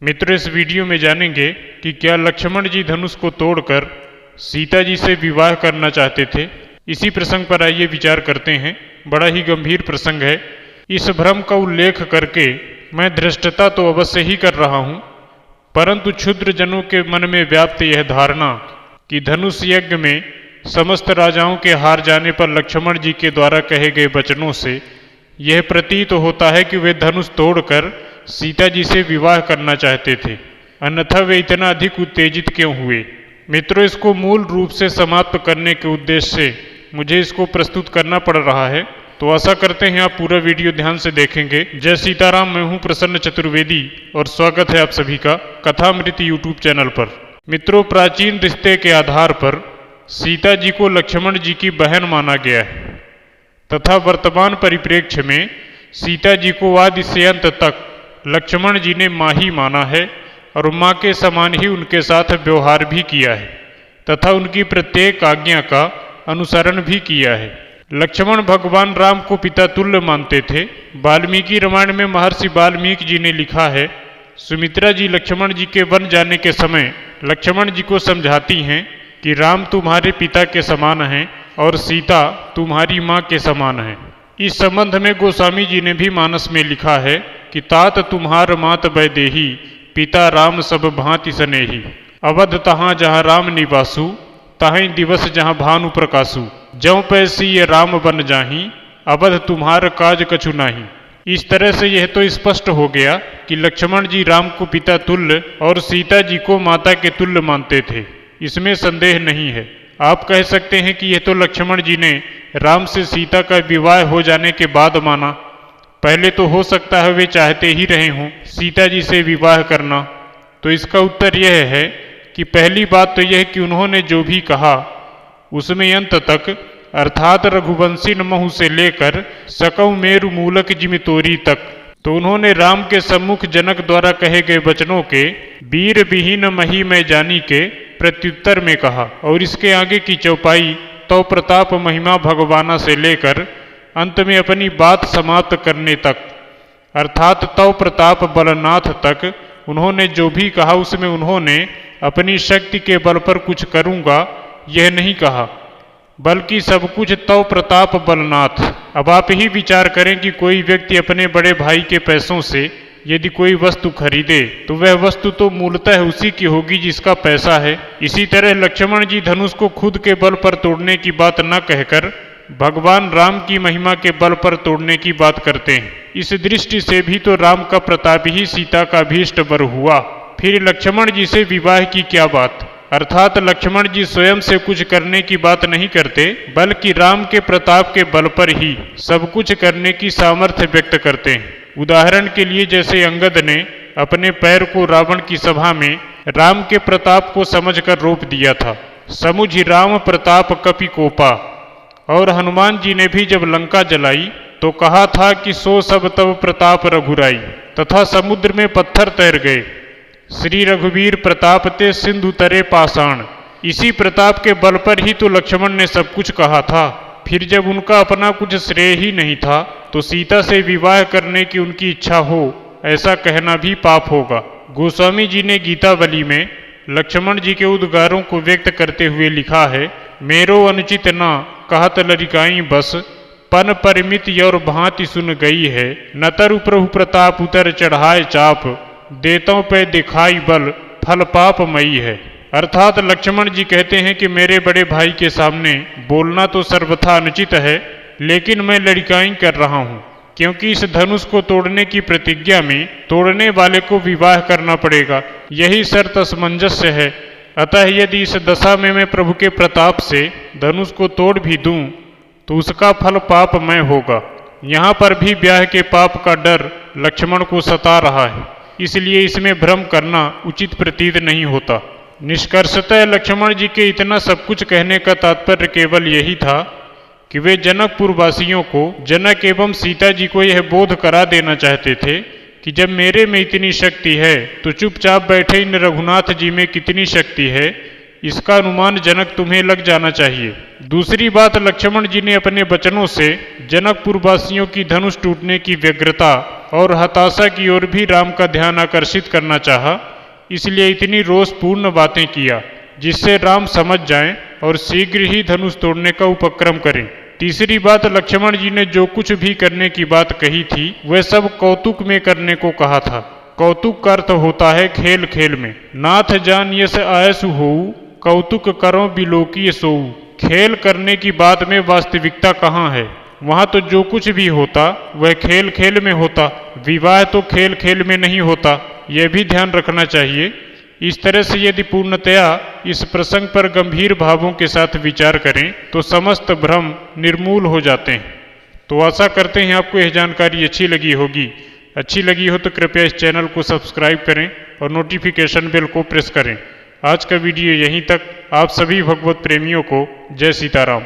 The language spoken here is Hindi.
मित्रों, इस वीडियो में जानेंगे कि क्या लक्ष्मण जी धनुष को तोड़कर सीता जी से विवाह करना चाहते थे। इसी प्रसंग पर आइए विचार करते हैं। बड़ा ही गंभीर प्रसंग है। इस भ्रम का उल्लेख करके मैं धृष्टता तो अवश्य ही कर रहा हूँ, परंतु क्षुद्र जनों के मन में व्याप्त यह धारणा कि धनुष यज्ञ में समस्त राजाओं के हार जाने पर लक्ष्मण जी के द्वारा कहे गए वचनों से यह प्रतीत होता है कि वे धनुष तोड़कर सीता जी से विवाह करना चाहते थे, अन्यथा वे इतना अधिक उत्तेजित क्यों हुए। मित्रों, इसको मूल रूप से समाप्त करने के उद्देश्य से मुझे इसको प्रस्तुत करना पड़ रहा है, तो आशा करते हैं आप पूरा वीडियो ध्यान से देखेंगे। जय सीताराम। मैं हूं प्रसन्न चतुर्वेदी और स्वागत है आप सभी का कथामृत यूट्यूब चैनल पर। मित्रों, प्राचीन रिश्ते के आधार पर सीता जी को लक्ष्मण जी की बहन माना गया है तथा वर्तमान परिप्रेक्ष्य में सीता जी को आदि से अंत तक लक्ष्मण जी ने माँ ही माना है और माँ के समान ही उनके साथ व्यवहार भी किया है तथा उनकी प्रत्येक आज्ञा का अनुसरण भी किया है। लक्ष्मण भगवान राम को पिता तुल्य मानते थे। वाल्मीकि रामायण में महर्षि वाल्मीकि जी ने लिखा है, सुमित्रा जी लक्ष्मण जी के वन जाने के समय लक्ष्मण जी को समझाती हैं कि राम तुम्हारे पिता के समान हैं और सीता तुम्हारी माँ के समान है। इस संबंध में गोस्वामी जी ने भी मानस में लिखा है कि तात तुम्हार मात वैदेही पिता राम सब भांति स्नेही। अवध तहाँ जहाँ राम निवासु तहीं दिवस जहाँ भानु प्रकाशु। जौ पैसी ये राम बन जाही अवध तुम्हार काज कछु नाही। इस तरह से यह तो स्पष्ट हो गया कि लक्ष्मण जी राम को पिता तुल्य और सीता जी को माता के तुल्य मानते थे, इसमें संदेह नहीं है। आप कह सकते हैं कि यह तो लक्ष्मण जी ने राम से सीता का विवाह हो जाने के बाद माना। पहले तो हो सकता है वे चाहते ही रहे हों सीता जी से विवाह करना। तो इसका उत्तर यह है कि पहली बात तो यह कि उन्होंने जो भी कहा उसमें अंत तक अर्थात रघुवंशी महु से लेकर सकौ मेरु मूलक जिमितोरी तक तो उन्होंने राम के सम्मुख जनक द्वारा कहे गए वचनों के वीर विहीन मही में जानी के प्रत्युत्तर में कहा और इसके आगे की चौपाई तो प्रताप महिमा भगवाना से लेकर अंत में अपनी बात समाप्त करने तक अर्थात तव प्रताप बलनाथ तक उन्होंने जो भी कहा उसमें उन्होंने अपनी शक्ति के बल पर कुछ करूंगा यह नहीं कहा, बल्कि सब कुछ तव प्रताप बलनाथ। अब आप ही विचार करें कि कोई व्यक्ति अपने बड़े भाई के पैसों से यदि कोई वस्तु खरीदे तो वह वस्तु तो मूलतः उसी की होगी जिसका पैसा है। इसी तरह लक्ष्मण जी धनुष को खुद के बल पर तोड़ने की बात न कहकर भगवान राम की महिमा के बल पर तोड़ने की बात करते हैं। इस दृष्टि से भी तो राम का प्रताप ही सीता का भीष्ट वर हुआ। फिर लक्ष्मण जी से विवाह की क्या बात, अर्थात लक्ष्मण जी स्वयं से कुछ करने की बात नहीं करते, बल्कि राम के प्रताप के बल पर ही सब कुछ करने की सामर्थ्य व्यक्त करते हैं। उदाहरण के लिए जैसे अंगद ने अपने पैर को रावण की सभा में राम के प्रताप को समझकर रोप दिया था, समुझ राम प्रताप कपि कोपा। और हनुमान जी ने भी जब लंका जलाई तो कहा था कि सो सब तब प्रताप रघुराई, तथा समुद्र में पत्थर तैर गए। श्री रघुवीर प्रताप ते सिंधु तरे पाषाण। इसी प्रताप के बल पर ही तो लक्ष्मण ने सब कुछ कहा था। फिर जब उनका अपना कुछ श्रेय ही नहीं था तो सीता से विवाह करने की उनकी इच्छा हो ऐसा कहना भी पाप होगा। गोस्वामी जी ने गीतावली में लक्ष्मण जी के उद्गारों को व्यक्त करते हुए लिखा है, मेरो अनुचित ना कहत लरिकाई बस पन परिमित और भांति सुन गई है। नतर प्रभु प्रताप उतर चढ़ाए चाप देतों पे दिखाई बल फल पाप मई है। अर्थात लक्ष्मण जी कहते हैं कि मेरे बड़े भाई के सामने बोलना तो सर्वथा अनुचित है, लेकिन मैं लड़काई कर रहा हूँ क्योंकि इस धनुष को तोड़ने की प्रतिज्ञा में तोड़ने वाले को विवाह करना पड़ेगा, यही शर्त असमंजस्य है। अतः यदि इस दशा में मैं प्रभु के प्रताप से धनुष को तोड़ भी दूं तो उसका फल पापमय होगा। यहाँ पर भी ब्याह के पाप का डर लक्ष्मण को सता रहा है, इसलिए इसमें भ्रम करना उचित प्रतीत नहीं होता। निष्कर्षतः लक्ष्मण जी के इतना सब कुछ कहने का तात्पर्य केवल यही था कि वे जनकपुर वासियों को, जनक एवं सीता जी को यह बोध करा देना चाहते थे कि जब मेरे में इतनी शक्ति है तो चुपचाप बैठे इन रघुनाथ जी में कितनी शक्ति है इसका अनुमान जनक तुम्हें लग जाना चाहिए। दूसरी बात, लक्ष्मण जी ने अपने वचनों से जनकपुर वासियों की धनुष टूटने की व्यग्रता और हताशा की ओर भी राम का ध्यान आकर्षित करना चाहा, इसलिए इतनी रोषपूर्ण बातें किया जिससे राम समझ जाएं और शीघ्र ही धनुष तोड़ने का उपक्रम करें। तीसरी बात, लक्ष्मण जी ने जो कुछ भी करने की बात कही थी वह सब कौतुक में करने को कहा था। कौतुक का अर्थ होता है खेल खेल में। नाथ जान यस आयसु होऊ, कौतुक करो बिलोकी सोऊ। खेल करने की बात में वास्तविकता कहाँ है? वहाँ तो जो कुछ भी होता वह खेल खेल में होता, विवाह तो खेल खेल में नहीं होता, यह भी ध्यान रखना चाहिए। इस तरह से यदि पूर्णतया इस प्रसंग पर गंभीर भावों के साथ विचार करें तो समस्त भ्रम निर्मूल हो जाते हैं। तो आशा करते हैं आपको यह जानकारी अच्छी लगी होगी। अच्छी लगी हो तो कृपया इस चैनल को सब्सक्राइब करें और नोटिफिकेशन बेल को प्रेस करें। आज का वीडियो यहीं तक। आप सभी भगवत प्रेमियों को जय सीताराम।